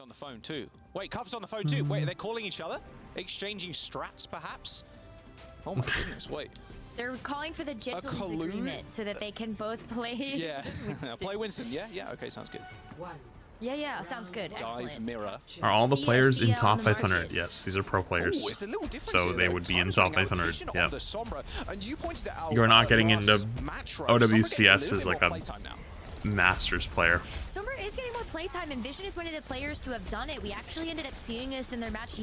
on the phone too. Wait, Cov's on the phone too. Wait, are they calling each other? Exchanging strats, perhaps? Oh my goodness, wait. They're calling for the gentleman's agreement so that they can both play. Yeah, play Winston. Yeah, okay, sounds good. Yeah, sounds good. Dive Excellent. mirror. Are all the players in CSCL top on the 500? market. Yes, these are pro players. Ooh, it's a little different So here, they though. would be in Time's top running out 500. vision on Yeah. the Sombra, and you pointed it out, You're not getting last into match, right? Sombra getting a OWCS little as bit like more a playtime now. Masters player. Sombra is getting more playtime, and Vision is one of the players to have done it. We actually ended up seeing this in their match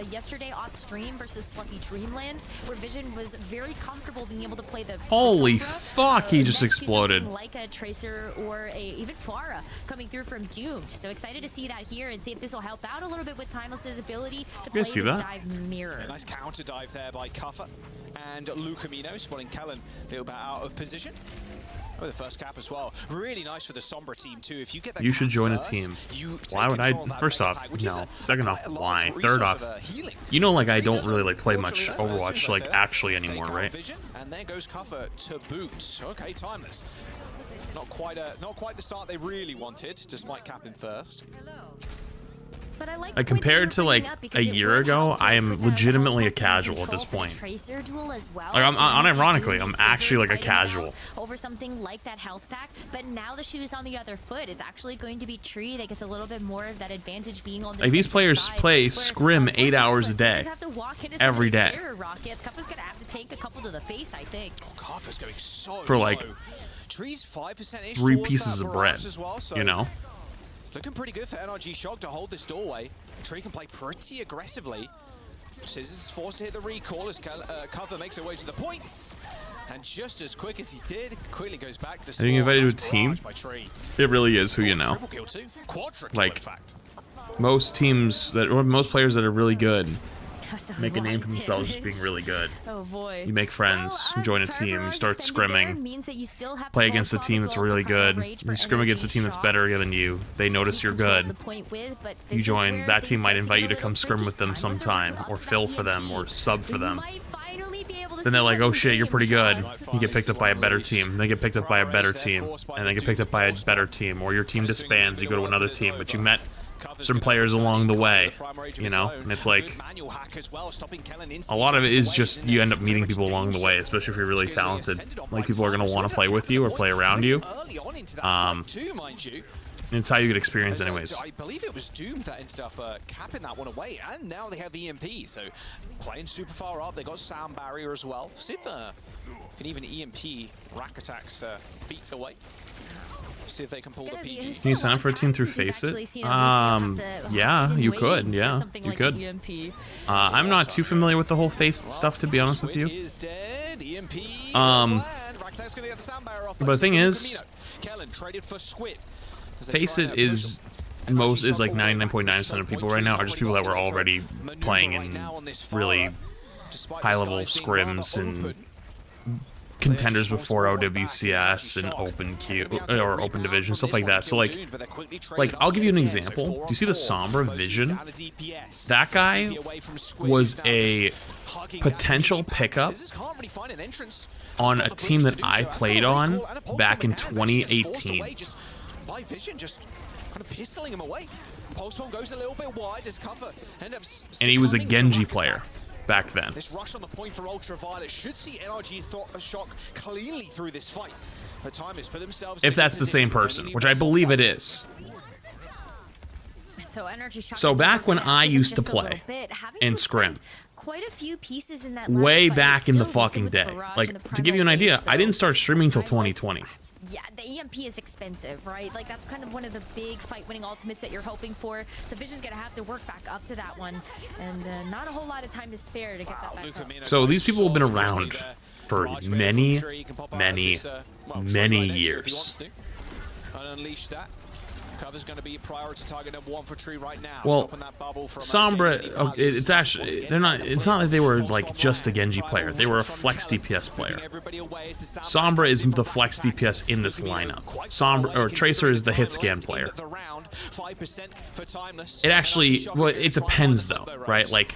yesterday off stream versus Fluffy Dreamland, where Vision was very comfortable being able to play the Holy Sombra. fuck, he just Next to exploded. something like a Tracer or even Pharah coming through from Doomed. So excited to see that here and see if this will help out a little bit with Timeless's ability to play see this that? dive mirror. A nice counter dive there by Cuffer and Lucamino, spotting Kellen a little bit out of position. Oh, the first cap as well. Really nice for the Sombra team too. If you get that You should cap join a first, team. you Why take would I? control of that First mega off, pack, which is no. a Second off, quite a why? large Third resource off, of, healing. you know, like I He don't doesn't, really like play much unfortunately, though, as soon Overwatch as I like say that, actually take anymore, out right? Vision, and there goes Cuffer to boot. Okay, Timeless. Not quite the start they really wanted, despite capping first. But I like Like, compared to like a year ago, I am legitimately a casual at this point. Like I'm unironically, I'm actually like a casual. Over something like that health pack, but now the shoe's on the other foot. It's actually going to be Tree that gets a little bit more of that advantage being on the Like these players side, play where, Scrim 8 hours a day, every day. Rockets. Cuffer's gonna have to take a couple to the face, I think. Oh, Cuffer's going so For like low. Tree's 5% 3 pieces of bread, as well, so you know? looking pretty good for NRG Shock to hold this doorway. Tree can play pretty aggressively. Scissors is forced to hit the recall as Cover makes her way to the points. And just as quick as he did, quickly goes back to Getting invited to a team? It really is who you know. Triple kill too. Quadra kill, Like, in fact. most teams that, or most players that are really good, That's a make a name lot for of themselves as damage. being really good. Oh boy. You make friends, you join a team, you start scrimming, play against a team that's really good, you scrim against a team that's better than you, they notice you're good, you join, that team might invite you to come scrim with them sometime, or fill for them, or sub for them. Then they're like, oh shit, you're pretty good. You get picked up by a better team, they get picked up by a better team, and they get picked up by a better team, or your team disbands, you go to another team, but you met some players along the way, you know? And it's like, a lot of it is just you end up meeting people along the way, especially if you're really talented. Like, people are going to want to play with you or play around you. It's how you get experience anyways. I believe it was Doom that ended up capping that one away, and now they have EMP, so playing super far up. They got sound barrier as well. Civ can even EMP rack attacks feet away. See if they can pull the PG. Can you sign up for a team through Faceit? Yeah, you could. Yeah, you could. I'm not too familiar with the whole Faceit stuff, to be honest with you. But the thing is, Faceit is like 99.9% of people right now are just people that were already playing in really high-level scrims and contenders before OWCS and Open Q or Open Division, stuff like that. So like I'll give you an example. Do you see the Sombra Vision? That guy was a potential pickup on a team that I played on back in 2018. And he was a Genji player back then. This rush on the point for Ultraviolet should see NRG Shock cleanly through this fight. But time is for themselves. If that's the same person, which I believe it is. So back when I used to play in Scrim, quite a few pieces in that way back in the fucking day. Like, to give you an idea, I didn't start streaming till 2020. Yeah, the EMP is expensive, right? Like, that's kind of one of the big fight-winning ultimates that you're hoping for. The Vision's gonna have to work back up to that one, and not a whole lot of time to spare to get that back up. So these people have been around for many, many, many years. Cover's going to be priority target number 1 for Tree right now. Well, Sombra, it's actually, it's not that they were like just a Genji player. They were a flex DPS player. Sombra is the flex DPS in this lineup. Tracer is the hit scan player. It actually, well, it depends though, right? Like,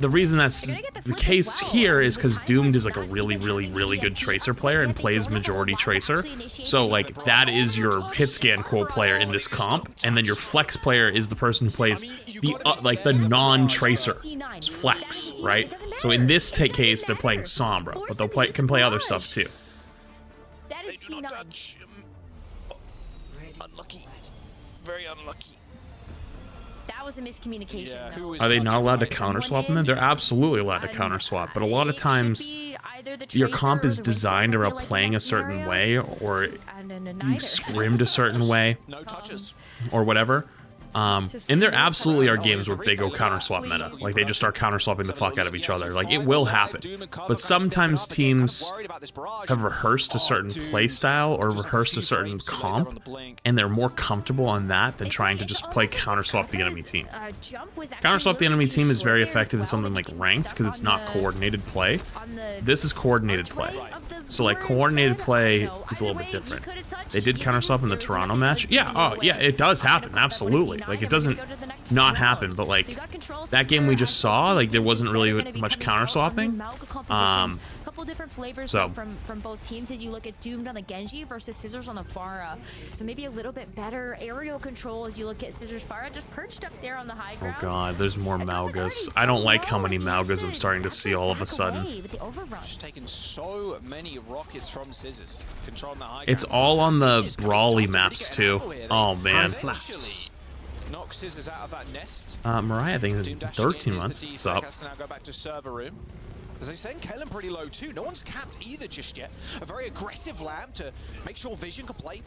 the reason that's the case here is because Doomed is like a really, really, really good Tracer player and plays majority Tracer. So like that is your hit scan core player in this comp, and then your flex player is the person who plays the like the non-Tracer flex, right? So in this case, they're playing Sombra, but they'll can play other stuff too. That is C9. Unlucky. Very unlucky. That was a miscommunication. Are they not allowed to counter swap them? They're absolutely allowed to counter swap, but a lot of times your comp is designed around playing a certain way, or you've scrimmed a certain way, or whatever. And there absolutely are games where they go counter swap meta, like they just start counter swapping the fuck out of each other. Like it will happen, but sometimes teams have rehearsed a certain play style or rehearsed a certain comp, and they're more comfortable on that than trying to just play counter swap the enemy team. Counter swap the enemy team is very effective in something like ranked because it's not coordinated play. This is coordinated play. So like coordinated play is a little bit different. They did counter swap in the Toronto match. Yeah, oh yeah, it does happen, absolutely. Like it doesn't not happen, but like that game we just saw, like there wasn't really much counter swapping. Couple different flavors from both teams as you look at Doomed on the Genji versus Scissors on the Pharah. So maybe a little bit better aerial control as you look at Scissors Pharah just perched up there on the high ground. Oh god, there's more Malgas. I don't like how many Malgas I'm starting to see all of a sudden. Just taking so many rockets from Scissors. Controlling the high ground. It's all on the Brawly maps too. Oh man. Knock Scissors out of that nest. Mariah, I think it's 13 months. What's up? Now go back to server room. As they saying, Kellen pretty low too. No one's capped either just yet. A very aggressive Lamb to make sure Vision can play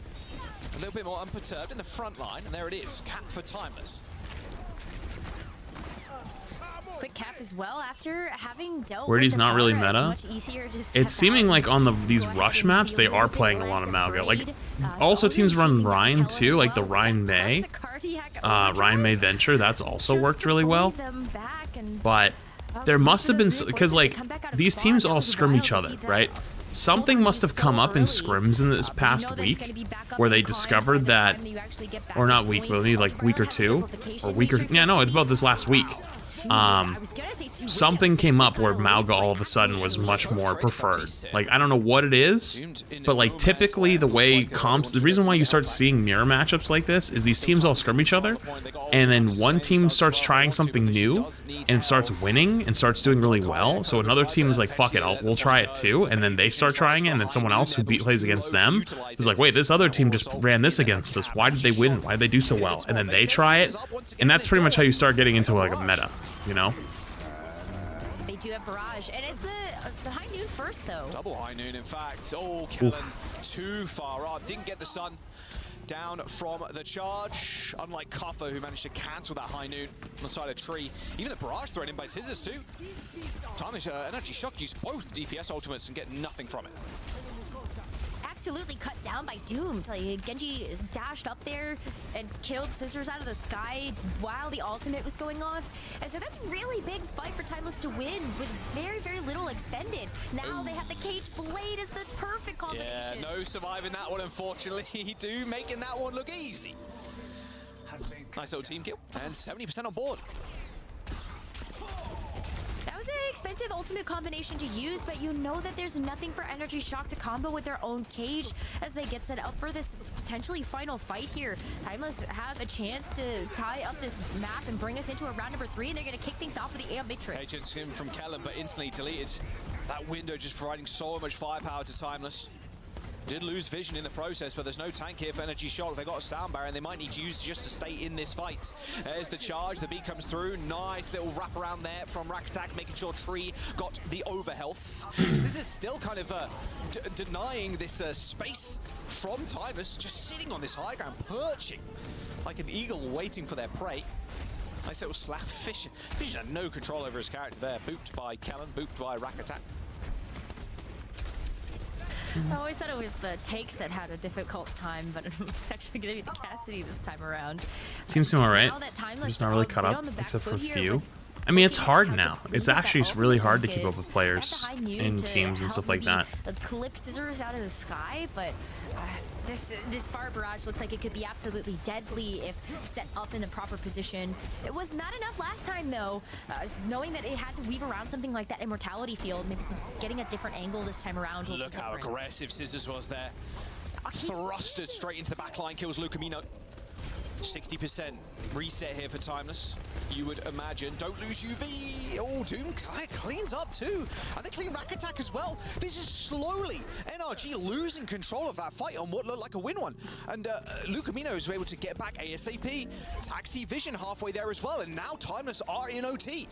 a little bit more unperturbed in the front line, and there it is, cap for Timeless. Quick cap as well after having dealt where he's with not really Pharah, meta. It's seeming like on these rush maps they are playing a lot of Malga. Like also teams run Rhine too, like the Rhine May, Rhine May Venture. That's also worked really well. But there must have been, because like these teams all scrim each other, right? Something must have come up in scrims in this past week where they discovered that, or not week, but maybe like week or two, or week or, yeah, no, it's about this last week. Something came up where Malga all of a sudden was much more preferred. Like, I don't know what it is, but like typically the way comps, the reason why you start seeing mirror matchups like this is these teams all scrim each other, and then one team starts trying something new and starts winning and starts doing really well. So another team is like, fuck it, we'll try it too, and then they start trying it, and then someone else who plays against them is like, wait, this other team just ran this against us. Why did they win? Why did they do so well? And then they try it, and that's pretty much how you start getting into like a meta, you know? They do have Barrage, and it's the high noon first, though. Double high noon, in fact. Oh, Kellen too far up. Didn't get the sun down from the charge. Unlike Kuffer, who managed to cancel that high noon on the side of tree. Even the Barrage thrown in by Scissors, too. Tarnish NRG Shock used both DPS ultimates and get nothing from it. Absolutely cut down by Doomed. Like, Genji is dashed up there and killed Scissors out of the sky while the ultimate was going off. And so that's a really big fight for Timeless to win with very, very little expended. Now they have the Cage Blade as the perfect combination. Yeah, no surviving that one, unfortunately. Doom making that one look easy. Nice little team kill, and 70% on board. That was an expensive ultimate combination to use, but you know that there's nothing for NRG Shock to combo with their own Cage as they get set up for this potentially final fight here. Timeless have a chance to tie up this map and bring us into a round number 3, and they're going to kick things off with the AM Matrix. Agents in from Kellen, but instantly deleted. That window just providing so much firepower to Timeless. Did lose vision in the process, but there's no tank here for NRG Shock. They got a sound barrier, and they might need to use just to stay in this fight. There's the charge, the beat comes through. Nice little wrap around there from Rakatak, making sure Tree got the overhealth. This is still kind of denying this space from Timeless, just sitting on this high ground, perching like an eagle waiting for their prey. Nice little slap. Vision had no control over his character there. Booped by Kellen, booped by Rakatak. I always thought it was the takes that had a difficult time, but it's actually going to be the Cassidy this time around. Seems to be alright. Just not really cut up, except for a few. I mean, it's hard now. It's actually really hard to keep up with players in teams and stuff like that. Clip Scissors out of the sky, but this fire barrage looks like it could be absolutely deadly if set up in a proper position. It was not enough last time, though. Knowing that it had to weave around something like that immortality field, maybe getting a different angle this time around. Look how aggressive Scissors was there. Thrusted straight into the back line, kills Lucamino. 60% reset here for Timeless. You would imagine. Don't lose UV. Oh, Doom cleans up too. And they clean Rack Attack as well. This is slowly NRG losing control of that fight on what looked like a win one. And Lucamino is able to get back ASAP. Taxi Vision halfway there as well. And now Timeless are in OT.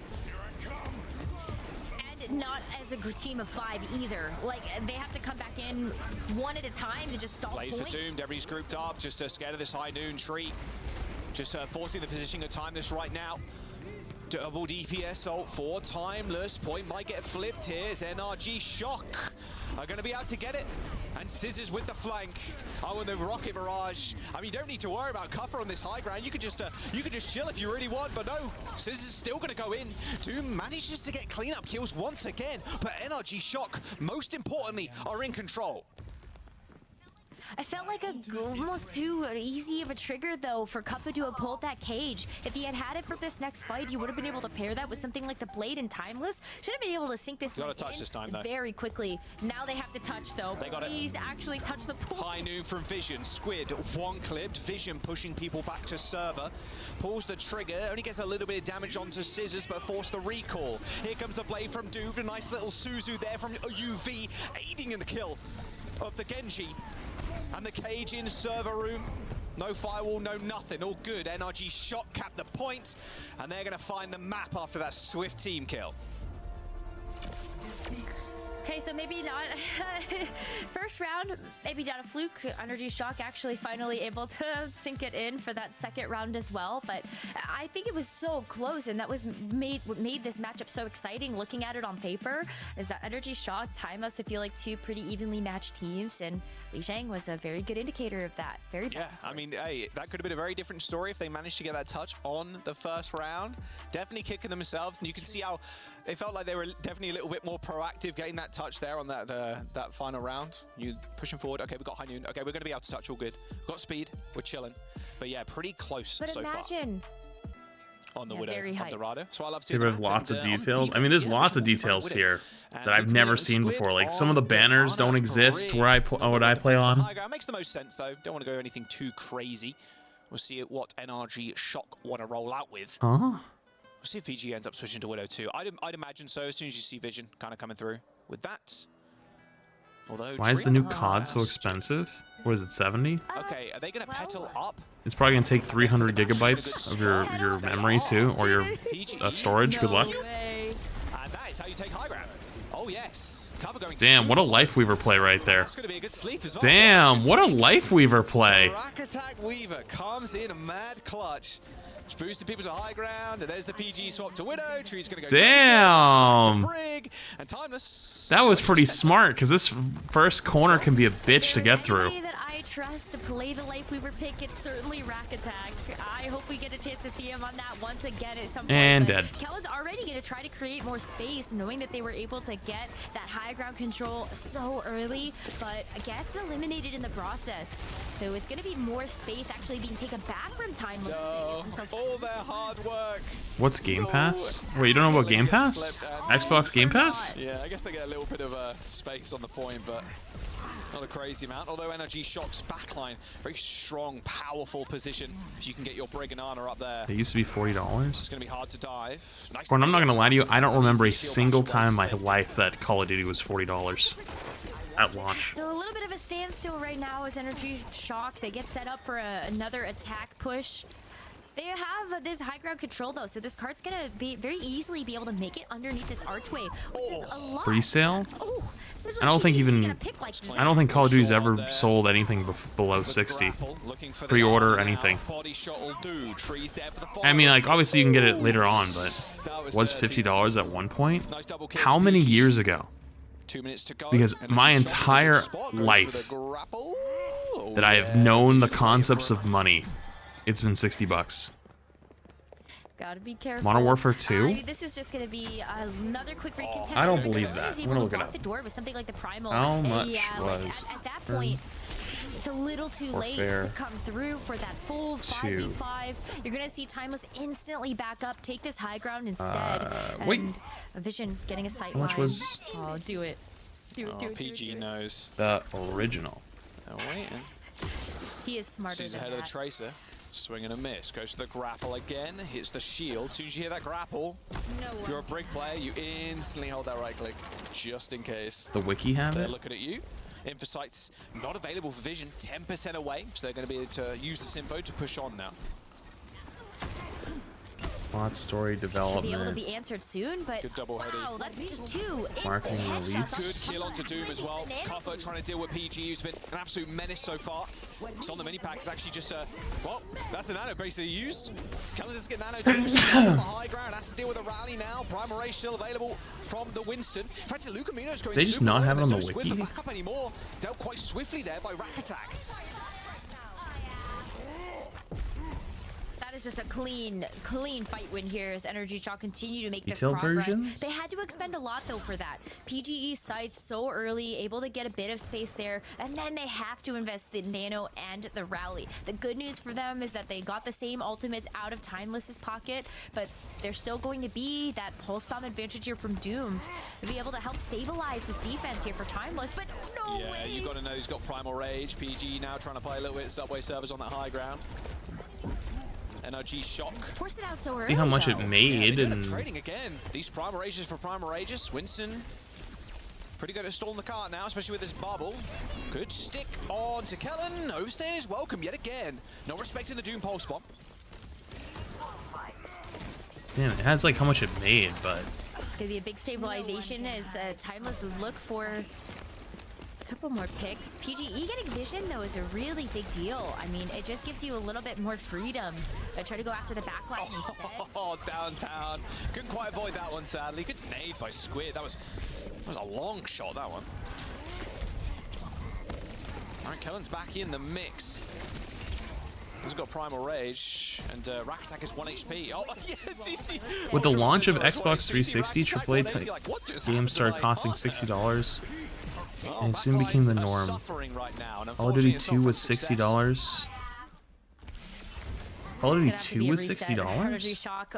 Not as a team of 5 either. Like, they have to come back in one at a time to just stall Blade point. for Doomed, everybody's grouped up, just scared of this high noon tree. Just forcing the positioning of Timeless right now. Double DPS ult for Timeless. Point might get flipped here as NRG Shock are going to be able to get it. And Scissors with the flank. Oh, and the Rocket Barrage. I mean, you don't need to worry about cover on this high ground. You could just chill if you really want, but no. Scissors is still going to go in. Doom manages to get cleanup kills once again, but NRG Shock, most importantly, are in control. I felt like almost too easy of a trigger, though, for Kuffa to have pulled that cage. If he had it for this next fight, he would have been able to pair that with something like the Blade and Timeless. Should have been able to sink this one touch this time, though. Very quickly. Now they have to touch, though. They got it. Please actually touch the pool. High noon from Vision. Squid, one clipped. Vision pushing people back to server. Pulls the trigger. Only gets a little bit of damage onto Scissors, but forced the recall. Here comes the Blade from Doom. A nice little Suzu there from UV, aiding in the kill of the Genji. And the cage in server room. No firewall, no nothing. All good. NRG Shock capped the point. And they're going to find the map after that swift team kill. Okay, so maybe not first round, maybe not a fluke. NRG Shock actually finally able to sink it in for that second round as well. But I think it was so close, and that was what made this matchup so exciting. Looking at it on paper, is that NRG Shock, Timeless, I feel like 2 pretty evenly matched teams, and Li Shang was a very good indicator of that. Very yeah, I mean, hey, that could have been a very different story if they managed to get that touch on the first round. Definitely kicking themselves, and you can see how they felt like they were definitely a little bit more proactive getting that touch there on that final round. You pushing forward. Okay, we got high noon. Okay, we're going to be able to touch. All good. We've got speed. We're chilling. But yeah, pretty close so far. But imagine on the Widow, on the Rado. So I love seeing lots of details. I mean, there's lots of details here that I've never seen before. Like, some of the banners don't exist where I play on. It makes the most sense, though. Don't want to go anything too crazy. We'll see what NRG Shock want to roll out with. We'll see if PG ends up switching to Widow too. I'd imagine so, as soon as you see Vision kind of coming through with that. Although, why is the new COD so expensive? What is it, 70? Okay, are they going to petal up? It's probably going to take 300 gigabytes of your memory too, or your storage. Good luck. And that is how you take high ground. Oh yes. Cover going. Damn, what a Lifeweaver play right there. That's going to be a good sleep as well. Damn, what a Lifeweaver play. Rack Attack Weaver comes in a mad clutch. Just boosting people to high ground, and there's the PG swap to Widow. Tree's gonna go. Damn! To Brig, and Timeless. That was pretty smart, because this first corner can be a bitch to get through. That I trust to play the Lifeweaver pick, it's certainly Rack Attack. I hope we get a chance to see him on that once again at some point. And dead. Kellen's already going to try to create more space, knowing that they were able to get that high ground control so early, but gets eliminated in the process. So it's going to be more space actually being taken back from Timeless. All their hard work. What's Game Pass? Wait, you don't know about Game Pass? Xbox Game Pass? Yeah, I guess they get a little bit of space on the point, but not a crazy amount. Although NRG Shock's backline, very strong, powerful position. If you can get your Brig and Ana up there. It used to be $40. It's going to be hard to dive. Nice. Gordon, I'm not going to lie to you. I don't remember a single time in my life that Call of Duty was $40 at launch. So a little bit of a standstill right now as NRG Shock. They get set up for another attack push. They have this high ground control though, so this card's gonna be very easily be able to make it underneath this archway, which is a lot. Pre-sale? I don't think even. I don't think Call of Duty's ever sold anything below 60. Pre-order anything. I mean, like obviously you can get it later on, but was $50 at one point? How many years ago? 2 minutes to go. Because my entire life that I have known the concepts of money, it's been $60. Gotta be careful. Modern Warfare 2? This is just gonna be another quick recontest. I don't believe that. I'm gonna look it up. The door with something like the primal. How much yeah, was? Like at that point, It's a little too late to come through for that full 5v5. You're going to see Timeless instantly back up, take this high ground instead. Wait. And Vision getting a sight How much was... Oh, do it. Do it, do it, PG knows. The original. They're waiting. He is smarter Sees than ahead that. of the Tracer. Swing and a miss. Goes to the grapple again. Hits the shield. As soon as you hear that grapple, if you're a Brig player, you instantly hold that right click, just in case. The wiki have They're it? looking at you. Infosight's not available for Vision. 10% away. So they're going to be able to use this info to push on now. Plot story development. Be able to be answered soon, but Good double headed. wow, that's just 2 Marketing instant release. headshots. Good kill onto Doom as well. Comfort trying to deal with PG, who's been an absolute menace so far. It's on the mini pack. It's actually just well, that's the nano basically used. Kellen doesn't get nano too. On the high ground, has to deal with a rally now. Primal Rage still available from the Winston. In fact, Lucamino's going. They just not have it on the wiki. The backup anymore. Dealt quite swiftly there by Rack Attack. That is just a clean fight win here as NRG Shock continue to make this Detailed progress. versions? They had to expend a lot though for that. PGE sights so early, able to get a bit of space there, and then they have to invest the nano and the rally. The good news for them is that they got the same ultimates out of Timeless's pocket, but there's still going to be that pulse bomb advantage here from Doomed to be able to help stabilize this defense here for Timeless, but no Yeah, way. you got to know he's got Primal Rage. PG now trying to play a little bit of Subway Servers on that high ground. NRG Shock. Forced it out so early. See how much it though. made. Yeah, And trading again. These Primal Rages for Primal Rages. Winston pretty good at stalling the cart now, especially with this bubble. Good stick on to Kellen. Overstaying is welcome yet again. Not respecting the Doom Pulse Bomb. damn, it has like how much it made, but It's going to be a big stabilization as Timeless look for a couple more picks. PGE getting Vision, though, is a really big deal. I mean, it just gives you a little bit more freedom. Try to go after the backline instead. Oh, downtown. Couldn't quite avoid that one, sadly. Good nade by Squid. That was a long shot, that one. All right, Kellen's back in the mix. He's got Primal Rage, and Rack Attack is 1 HP. Oh, yeah, DC. with the launch of Xbox 360, AAA games started costing $60, and it soon became the norm. Call of Duty 2 was $60. Call of Duty 2 was $60? Shock.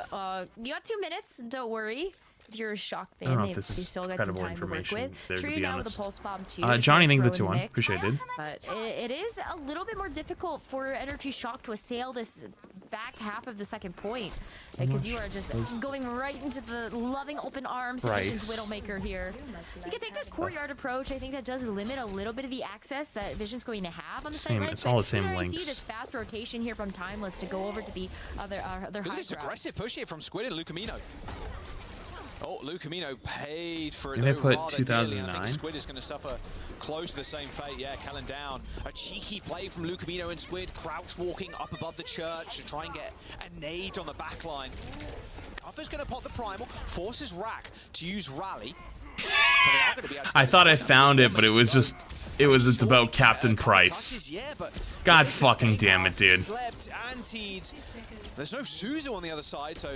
You got 2 minutes, don't worry. If you're a Shock I don't fan, know they if this is still got some credible time to work information with. there, to True be now with honest. the Pulse Bomb too. Johnny, thank you for throw in 2-1. the mix. Appreciate it. But it is a little bit more difficult for NRG Shock to assail this back half of the second point because you are just going right into the loving open arms of Vision's Widowmaker here. You can take this courtyard approach. I think that does limit a little bit of the access that Vision's going to have on the side. It's all the same I links. see this fast rotation here from Timeless to go over to the other high Look at this ground. aggressive push here from Squid and Lucamino. Oh, Lucamino paid for it. They though, put rather dearly, and I 2009. think Squid is going to suffer close to the same fate. Yeah, Kellen down. A cheeky play from Lucamino and Squid, crouch walking up above the church to try and get a nade on the back line. Cuffer's going to pop the Primal, forces Rack to use Rally. I thought I found it, but it was just, it's about Captain Price. God fucking damn it, dude. Slept, antied. There's no Suzu on the other side, so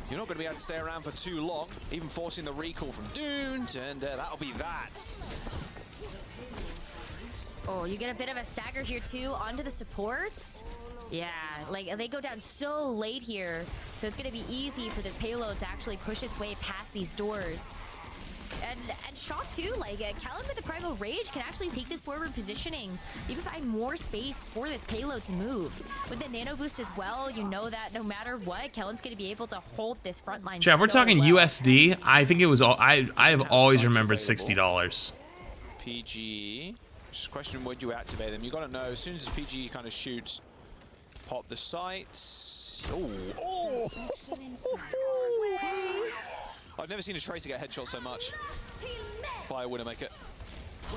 you're not going to be able to stay around for too long, even forcing the recall from Doomed, and that'll be that. Oh, you get a bit of a stagger here too onto the supports. Yeah, like they go down so late here, so it's going to be easy for this payload to actually push its way past these doors. And Shock too, like Kellen with the Primal Rage can actually take this forward positioning, even find more space for this payload to move. With the nano boost as well, you know that no matter what, Kellen's going to be able to hold this front line. Chad, we're talking USD. I think it was all. I have always remembered $60. PG. Just question, would you activate them? You got to know as soon as PG kind of shoots, pop the sights. Oh! I've never seen a Tracer get headshot so much by a Widowmaker.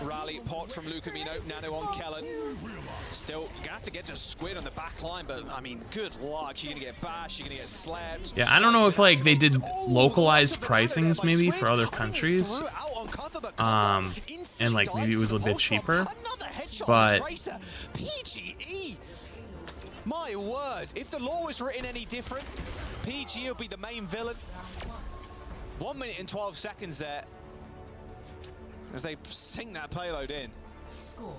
Rally pot from Lucamino, nano on Kellen. Still, you're gonna have to get to Squid on the back line, but I mean, good luck. You're gonna get bashed, you're gonna get slapped. Yeah, I don't know if like they did localized pricings maybe for other countries. And like maybe it was a bit cheaper. But PGE, my word, if the law was written any different, PG will be the main villain. 1 minute and 12 seconds there as they sink that payload in. Score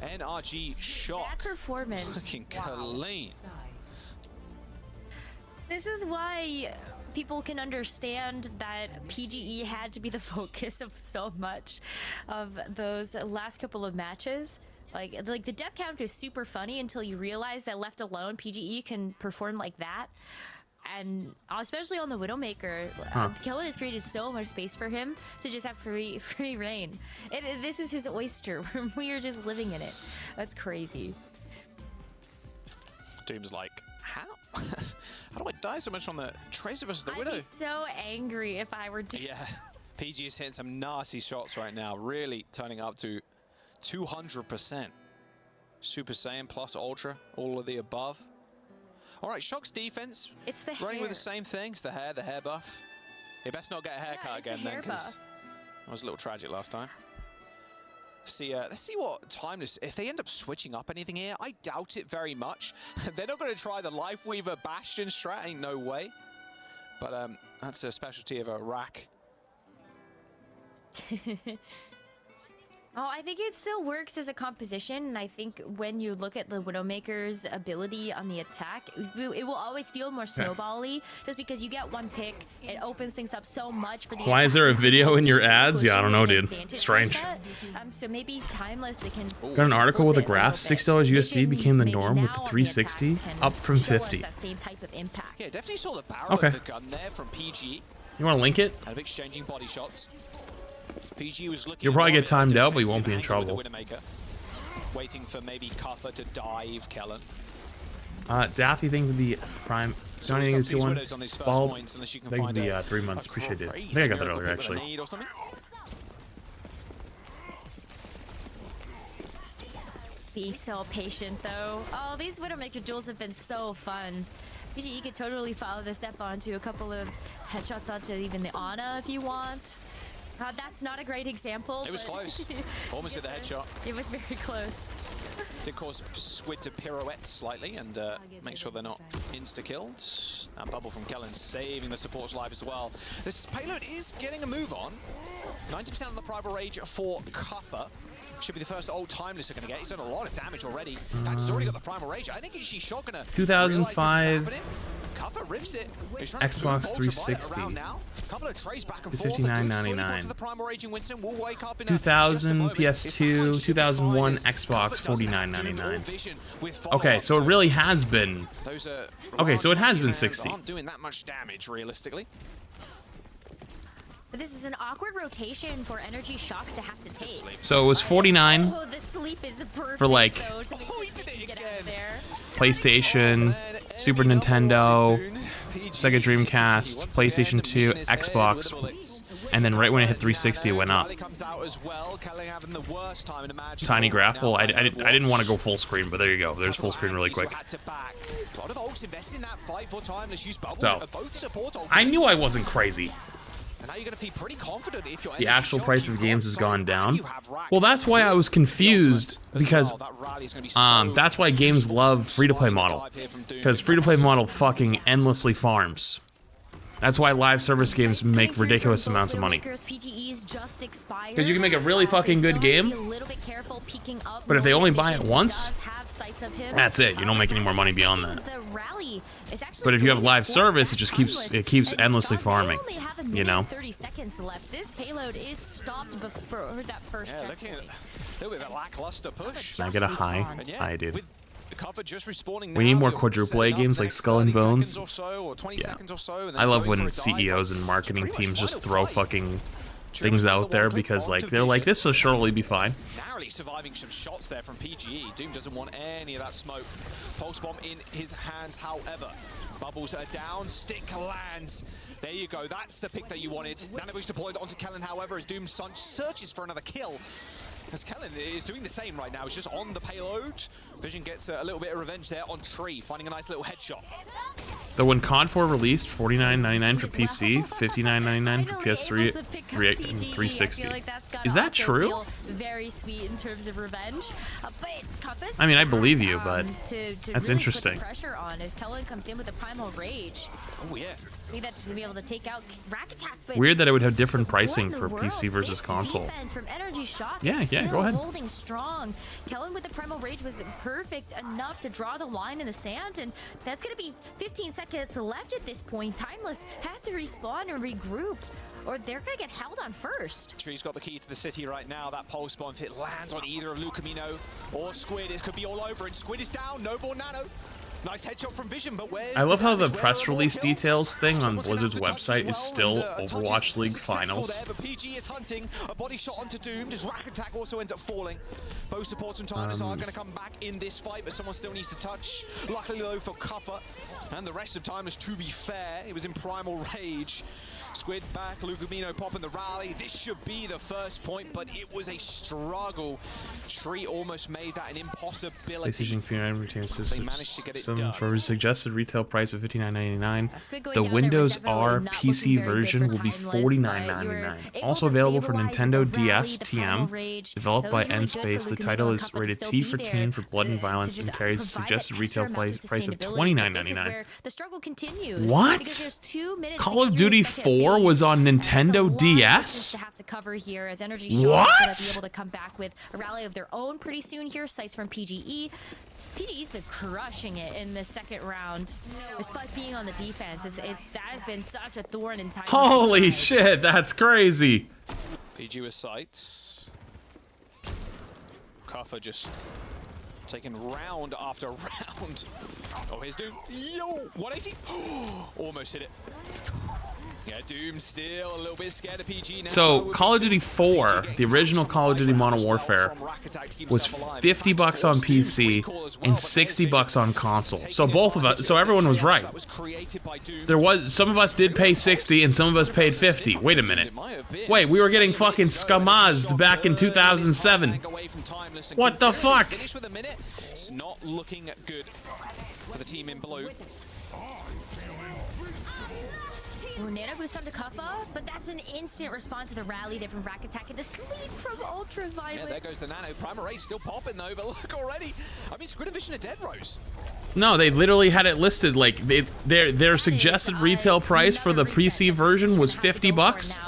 NRG shock. That performance. Fucking clean. This is why people can understand that PGE had to be the focus of so much of those last couple of matches. Like the death count is super funny until you realize that left alone, PGE can perform like that. And especially on the Widowmaker, Kellen has created so much space for him to just have free reign. This is his oyster. We are just living in it. That's crazy. Doom's like, how? How do I die so much on the Tracer versus the Widow? I'd be so angry if I were Doom. Yeah, PG is hitting some nasty shots right now, really turning up to 200%. Super Saiyan plus Ultra, all of the above. All right, Shock's defense. It's the running hair. with the same things, the hair buff. He best not get a haircut again then, because that was a little tragic last time. See, let's see what Timeless, if they end up switching up anything here, I doubt it very much. They're not going to try the Lifeweaver Bastion strat, ain't no way. But that's a specialty of a rack. Oh, I think it still works as a composition, and I think when you look at the Widowmaker's ability on the attack, it will always feel more snowball-y, just because you get one pick, it opens things up so much for the Why is there a video in your ads? Yeah, I don't know, dude. It's Strange. So maybe Timeless, it can... Got an article with a graph. $6 USD became the norm with the 360, up from 50. That same type of impact. Yeah, definitely saw the barrel of the gun there from PG. You want to link it? And exchanging body shots. PG was looking. You'll probably get timed out, but you won't be in trouble. Waiting for maybe Cuffer to dive Kellen. Daffy, thank you for the prime. So Don't think it's one. Bald. Unless you can Thank you find for the 3 months. Appreciate it. I think I got that earlier, actually. Be so patient, though. Oh, these Widowmaker duels have been so fun. You could totally follow this up onto a couple of headshots onto even the Ana if you want. That's not a great example. It was close. Almost hit the headshot. It was very close. Did cause Squid to pirouette slightly and make sure they're not insta-killed. And Bubble from Kellen saving the support's life as well. This payload is getting a move on. 90% on the Primal Rage for Cuffer. Should be the first old Timeless they're going to get. He's done a lot of damage already. In fact, he's already got the Primal Rage. I think she's shot going to 2005 Cuffer rips it. Xbox 360. Couple of trays back and $59.99. 2000 PS2, 2001 Xbox, $49.99. Okay, so it really has been. Okay, so it has been 60. Aren't doing that much damage realistically. But this is an awkward rotation for NRG Shock to have to take. So it was 49 the sleep is perfect, for like PlayStation, Super Nintendo, Sega Dreamcast, PlayStation 2, Xbox, and then right when it hit 360, it went up. Tiny graph. Well, I didn't want to go full screen, but there you go. There's full screen really quick. So I knew I wasn't crazy. The actual price of games has gone down. Well, that's why I was confused, because that's why games love free-to-play model, because free-to-play model fucking endlessly farms. That's why live service games make ridiculous amounts of money. Because you can make a really fucking good game, but if they only buy it once, that's it. You don't make any more money beyond that. But if you have live service, it just keeps endlessly farming. You know. 30 seconds left. This payload is stopped before that first checkpoint. Looking at a little bit of a lackluster push. Can I get a high? Hi, dude. Just respawning We need more quadruple A games like Skull and Bones. Yeah. I love when CEOs and marketing teams just throw fucking things out there because like they're like, this will surely be fine. Narrowly surviving some shots there from PGE. Doom doesn't want any of that smoke. Pulse bomb in his hands, however. Bubbles are down, stick lands. There you go, that's the pick that you wanted. Nanobush deployed onto Kellen, however, as Doom searches for another kill. As Kellen is doing the same right now, he's just on the payload. Vision gets a little bit of revenge there on Tree, finding a nice little headshot. Though when COD 4 released, $49.99 for PC, $59.99 for PS3, and 360. Is that true? Very sweet in terms of revenge. I mean, I believe you, but that's really interesting. Put the pressure on as Kellen comes in with a Primal Rage. Oh yeah. Maybe that's gonna be able to take out Rack Attack. But weird that it would have different pricing for PC versus console. From NRG Shock Yeah, Yeah, go ahead. Holding strong. Kellen with the Primal Rage was perfect enough to draw the line in the sand, and that's going to be 15 seconds left at this point. Timeless has to respawn and regroup, or they're going to get held on first. Tree's got the key to the city right now. That pulse bomb, if it lands on either of Lucamino or Squid, it could be all over, and Squid is down. No more nano. Nice headshot from Vision, but where's I love how the damage? press release kills? details thing on Someone's gonna have Blizzard's to touch website as is well, still and, Overwatch touch League is successful Finals. there, but PG is hunting. A body shot onto Doomed as Rack Attack also ends up falling. Both supports from Timeless are going to come back in this fight, but someone still needs to touch. Luckily though for Cuffer and the rest of Timeless, to be fair, it was in Primal Rage. Squid back, Lucamino popping the rally. This should be the first point, but it was a struggle. Tree almost made that an impossibility. PlayStation Fusion retains They managed to get it system done. for a suggested retail price of $59.99. Squid going The down there was Windows definitely R not PC looking very version good will for be Timeless, but you were $49.99. able Also to available for stabilize with Nintendo the DS rally, the Primal TM. Rage. Developed That by was really good for N-Space, the Lucamino title and is Cuffer to rated still T be for there, teen for blood and to violence just and carries provide suggested that retail extra amount price of sustainability. But this is $29.99. where the struggle continues. What? Because there's 2 minutes to Call get of through the Duty second 4 phase, was on and that's a Nintendo lot of distance DS? to have to cover here as NRG What? going to be able to come back with a rally of their own pretty soon here. Sights from PGE. PGE's been crushing it in the second round, despite being on the defense. That has been such a thorn in time. Holy shit, that's crazy. PG with sights. Cuffer just taking round after round. Oh, here's Doom. Yo, 180. Almost hit it. Yeah, Doom still a little bit scared of PG now. So, Call of Duty 4, the original Call of Duty Modern Warfare, was $50 on PC and $60 on console. So both of us, so everyone was right. Some of us did pay 60 and some of us paid 50. Wait a minute. Wait, we were getting fucking scummazed back in 2007. What the fuck? Finish with a minute. It's not looking good for the team in blue. Nano boost onto Cuffer, but that's an instant response to the rally there from Rack Attack and the sleep from Ultraviolet. Yeah, there goes the Nano. Primal Rage still popping though, but look already. I mean, Squid and Vision are dead, Rose. No, they literally had it listed like their suggested retail price for the PC version was $50,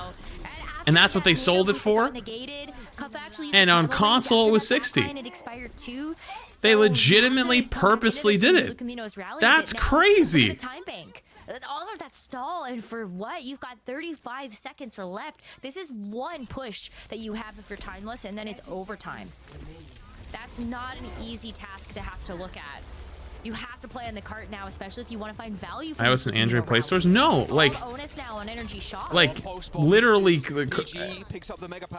and that's what they sold it for. And on console it was 60. They legitimately purposely did it. That's crazy. All of that stall, and for what? You've got 35 seconds left. This is one push that you have if you're Timeless, and then it's overtime. That's not an easy task to have to look at. You have to play on the cart now, especially if you want to find value from iOS and Android Play Stores? No, like literally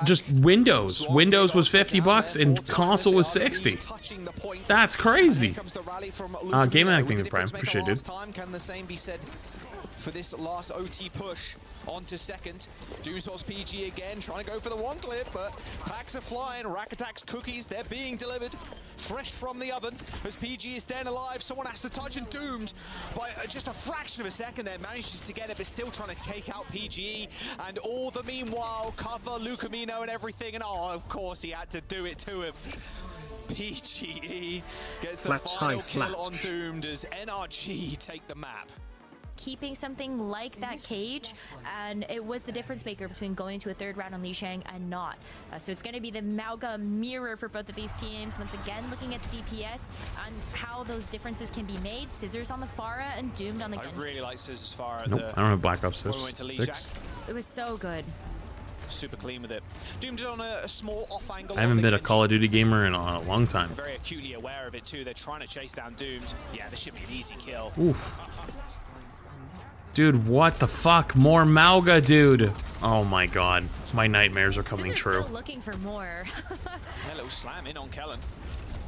just Windows. Windows was $50 and console was 60. That's crazy. Game acting with Prime, appreciate it. Can the same be said for this last OT push onto second? Doomswell's PG again, trying to go for the one clip, but packs are flying. Rack Attack's cookies, they're being delivered fresh from the oven. As PG is staying alive, someone has to touch, and Doomed by just a fraction of a second there manages to get it, but still trying to take out PG. And all the meanwhile, Cover, Lucamino and everything, and oh, of course he had to do it to him. PGE gets the final kill on Doomed as NRG take the map. Keeping something like that cage, and it was the difference maker between going to a third round on Lijiang and not. So it's going to be the Mauga mirror for both of these teams. Once again, looking at the DPS and how those differences can be made. Scissors on the Pharah and Doomed on the Genji. I really like Scissors Pharah. Nope, I don't have Black Ops 6. It was so good. Super clean with it. Doomed on a small off angle. I haven't been a Call of Duty gamer in a long time. Very acutely aware of it too. They're trying to chase down Doomed. Yeah, this should be an easy kill. Oof. Dude, what the fuck? More Mauga, dude. Oh my god. My nightmares are coming true. Still looking for more. A little slam in on Kellen.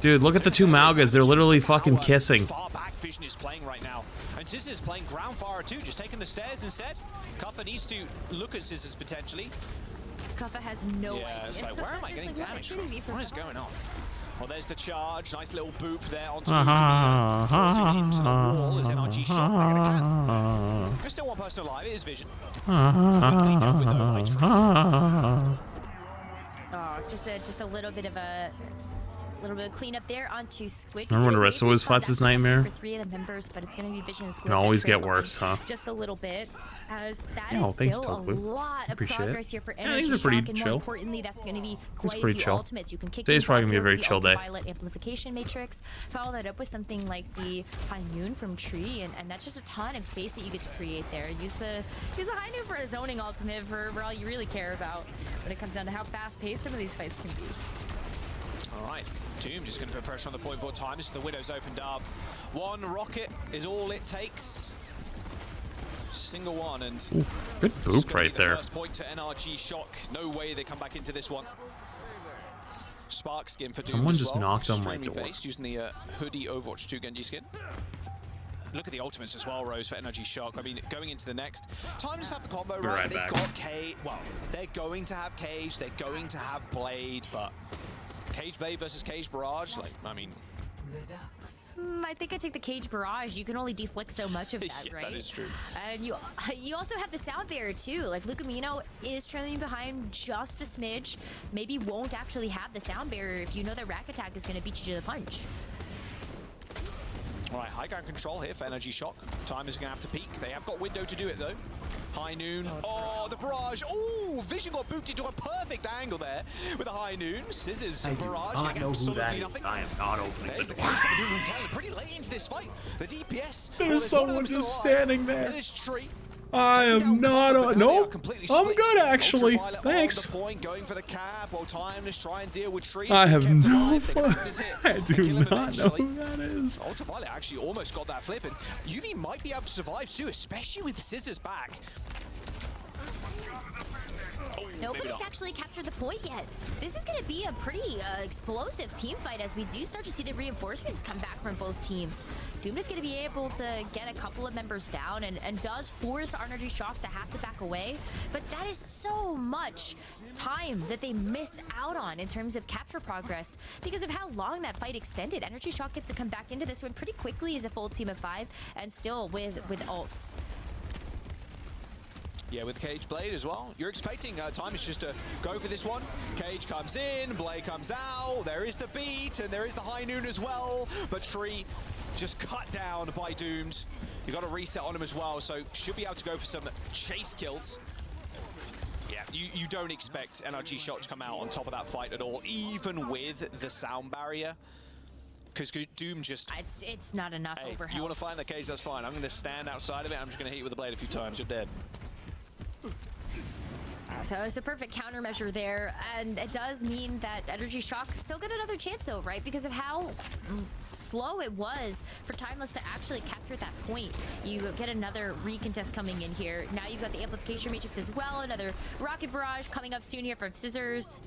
Dude, look at the two Maugas. They're literally fucking kissing. Far back Vision is playing right now. And Scissors is playing ground fire too, just taking the stairs instead. Cuffer needs to look at Scissors potentially. Cuffer has no idea. Yeah, it's like, where am I getting damaged from? What is going on? Well, there's the charge. Nice little boop there onto forcing into the wall as NRG shot back at a cap. There's still one person alive. It is Vision. Quickly dealt with though by Tree. Just a little bit of a cleanup there onto Squid. Remember when Arista was Flatz's nightmare? For 3 of the members, but it's going to be Vision and Squid. Can always get worse, huh? Just a little bit. as that Yeah, is thanks, still a Toklu. lot of Appreciate progress it. here for Yeah, NRG things are pretty Shock, and more chill. importantly, that's going to be quite a pretty few chill. ultimates. You can kick Today's things probably off gonna be a here very with the chill day. ultraviolet amplification matrix, follow that up with something like the High Noon from Tree, and that's just a ton of space that you get to create there. Use the High Noon for a zoning ultimate for all you really care about when it comes down to how fast-paced some of these fights can be. All right, Doom just going to put pressure on the point for time. This is the Widow's opened up. One rocket is all it takes. Single one, and Ooh, good boop right there. First point to NRG Shock. No way they come back into this one. Spark skin for Doom. Someone as just well. knocked on my Extremely door. based, using the hoodie Overwatch 2 Genji skin. Look at the ultimates as well, Rose, for NRG Shock. I mean, going into the next, time to have the combo, right? Right They've back. got Cage. Well, they're going to have Cage. They're going to have Blade, but Cage Blade versus Cage Barrage, like, I mean. I think I take the Cage Barrage. You can only deflect so much of that, Yeah, right? that is true. And you also have the sound barrier too. Like Lucamino is trailing behind just a smidge. Maybe won't actually have the sound barrier if you know that Rack Attack is going to beat you to the punch. All right, high ground control here for NRG Shock. Time is going to have to peak. They have got window to do it though. High Noon. Oh, the barrage. Oh, Vision got booped into a perfect angle there with a High Noon. Scissors barrage. I know who that is. Nothing. I am not opening There's the the door. Cage coming through from Kelly pretty late into this fight. The DPS. There's someone just standing there. It is Tree. I am not. No, I'm good actually. Ultraviolet on Thanks. the point, going for the cap while time is trying to deal with Tree. I have Kept no alive. The fun. counters hit. I They do kill him not know eventually. who that is. Ultraviolet actually almost got that flip, and UV might be able to survive too, especially with Scissors back. Oh, Nobody's actually captured the point yet. This is going to be a pretty explosive team fight as we do start to see the reinforcements come back from both teams. Doom is going to be able to get a couple of members down and does force NRG Shock to have to back away. But that is so much time that they miss out on in terms of capture progress because of how long that fight extended. NRG Shock gets to come back into this one pretty quickly as a full team of 5 and still with ults. Yeah, with Cage Blade as well. You're expecting time is just to go for this one. Cage comes in, Blade comes out. There is the beat, and there is the High Noon as well. But Tree just cut down by Doomed. You got a reset on him as well, so should be able to go for some chase kills. Yeah, you don't expect NRG Shock to come out on top of that fight at all, even with the sound barrier. Because Doom just... It's not enough Hey, overhead. you want to find the cage, that's fine. I'm going to stand outside of it. I'm just going to hit you with the blade a few times. You're dead. So it's a perfect countermeasure there, and it does mean that NRG Shock still get another chance though, right? Because of how slow it was for Timeless to actually capture that point. You get another recontest coming in here. Now you've got the amplification matrix as well, another rocket barrage coming up soon here from Scissors.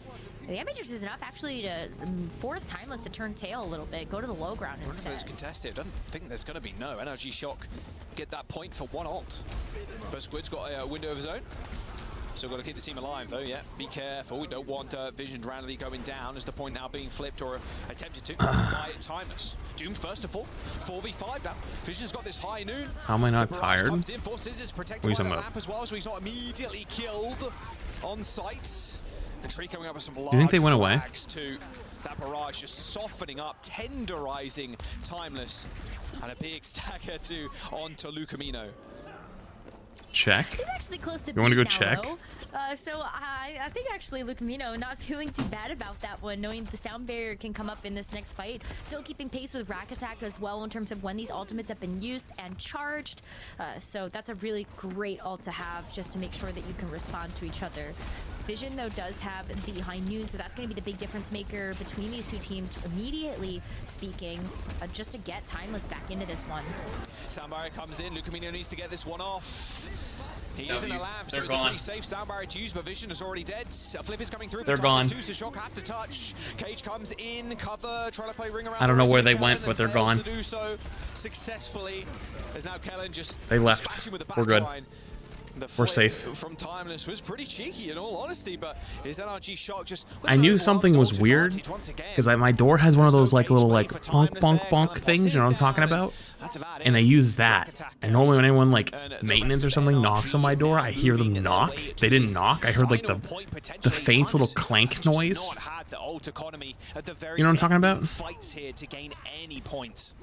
The amp matrix is enough actually to force Timeless to turn tail a little bit, go to the low ground instead. It's contested. I don't think there's going to be no. NRG Shock get that point for one ult. But Squid's got a window of his own. Still got to keep the team alive though, yeah. Be careful, we don't want Vision randomly going down as the point now being flipped or attempted to by Timeless. Doom first of all, 4v5 now. Vision's got this High Noon. How am I not The barrage tired? comes in, forces is protected What are by you the talking lamp as well, so he's not immediately killed on sight. The Tree coming up with some large think they went away? flags too. That barrage just softening up, tenderizing Timeless. And a big stagger too onto Lucamino. Check. He's actually close to You want to go beat now, check? though. So I think actually Lucamino not feeling too bad about that one, knowing the sound barrier can come up in this next fight. Still keeping pace with Rack Attack as well in terms of when these ultimates have been used and charged. So that's a really great ult to have just to make sure that you can respond to each other. Vision, though, does have the High Noon, so that's going to be the big difference maker between these two teams, immediately speaking, just to get Timeless back into this one. Sound barrier comes in. Lucamino needs to get this one off. He is in W. a lamp, so They're it's a gone. pretty safe sound barrier to use, but Vision is already dead. A flip is coming through. They're for gone. Timeless too, so Shock have to touch. Cage comes in, cover, trying to play ring around. I don't know the where rest they of went, Kellen but they're and fails gone. to do so successfully. As now Kellen just They left. smashing with the We're good. backline. The We're flip safe. From Timeless was pretty cheeky in all honesty, but his NRG Shock just... I knew something was weird because my door has one of those like little like bonk bonk bonk things, you know what I'm talking about? And they use that. And normally when anyone like maintenance or something knocks on my door, I hear them knock. They didn't knock. I heard like the faint little clank noise. You know what I'm talking about? Fights here to gain any points.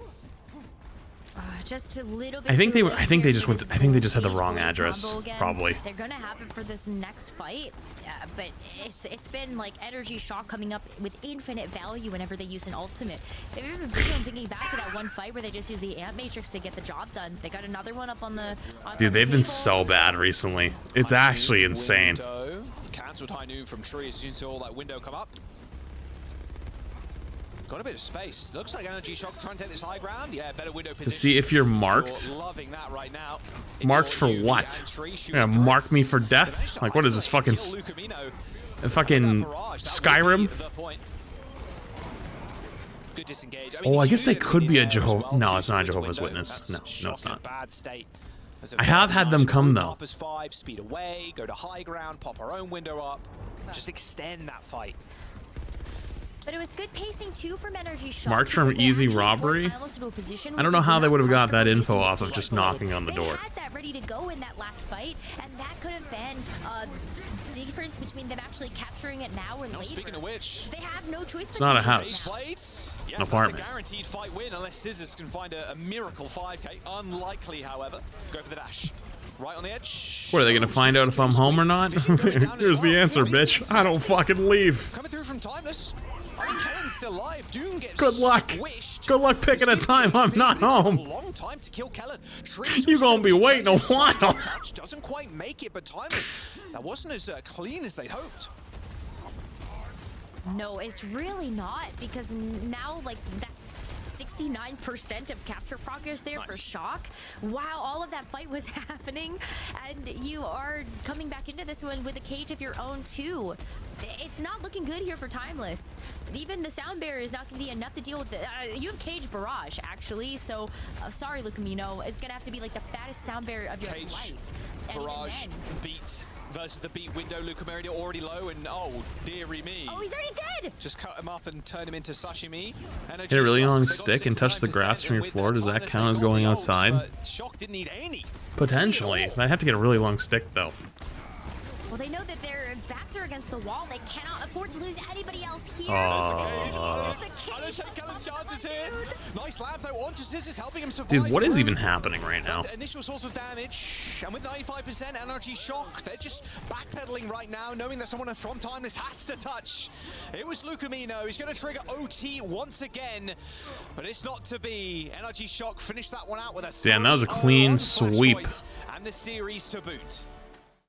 Just a little bit. I think they just went. I think they just had the wrong address. Probably. They're gonna have it for this next fight, but it's been like energy shock coming up with infinite value whenever they use an ultimate. If you've been thinking back to that one fight where they just used the amp matrix to get the job done, they got another one up on the. Dude, they've been so bad recently. It's actually insane. Cancelled high noon from tree as soon as all that window come up. Got a bit of space. Looks like NRG Shock trying to take this high ground. Yeah, better window position. To see if you're marked. You're loving that right now. Marked for what? You're gonna mark me for death? Like, what is this fucking Skyrim? Good disengage. Oh, I guess they could be a Jehovah. No, it's not a Jehovah's Witness. No, it's not. I have had them come though. Speed away, go to high ground, pop our own window up, just extend that fight. But it was good pacing too from NRG Shock. Marked from easy robbery? I don't know how they would have got that info off of just knocking on the door. They had that ready to go in that last fight, and that could have been the difference between them actually capturing it now or later. Speaking of which, they have no choice. It's not a house. Yeah, an apartment. That's a guaranteed fight win unless Scissors can find a miracle 5K. Unlikely, however. Go for the dash. Right on the edge. What, are they gonna find out if I'm home or not? Here's the answer, bitch. I don't fucking leave. Coming through from Timeless. I mean, Kellen's still alive. Doom gets good luck. Good luck picking a time I'm not home. A long time to kill Kellen. You gonna be waiting a while. Doesn't quite make it, but Timeless, that wasn't as clean as they'd hoped. No, it's really not, because now, like, that's 69% of capture progress there for Shock, while all of that fight was happening, and you are coming back into this one with a cage of your own, too. It's not looking good here for Timeless. Even the sound barrier is not going to be enough to deal with it. You have Cage Barrage, actually, so sorry, Lucamino. It's going to have to be, like, the fattest sound barrier of your life. Barrage beats versus the beat window. Luca Merida already low, and oh, dearie me. Oh, he's already dead! Just cut him up and turn him into sashimi. Hit a really long stick and touch the grass from your floor. Does that count as going outside? Shock didn't need any. Potentially. I'd have to get a really long stick, though. Well, they know that their backs are against the wall. They cannot afford to lose anybody else here. I don't take Kellen's chances here. Nice lab though onto Scissors, helping him survive. Dude, what is even happening right now? Initial source of damage, and with 95% NRG Shock, they're just backpedaling right now, knowing that someone from Timeless has to touch. It was Lucamino. He's going to trigger OT once again, but it's not to be. NRG Shock finished that one out with a. Damn, that was a clean sweep. And the series to boot.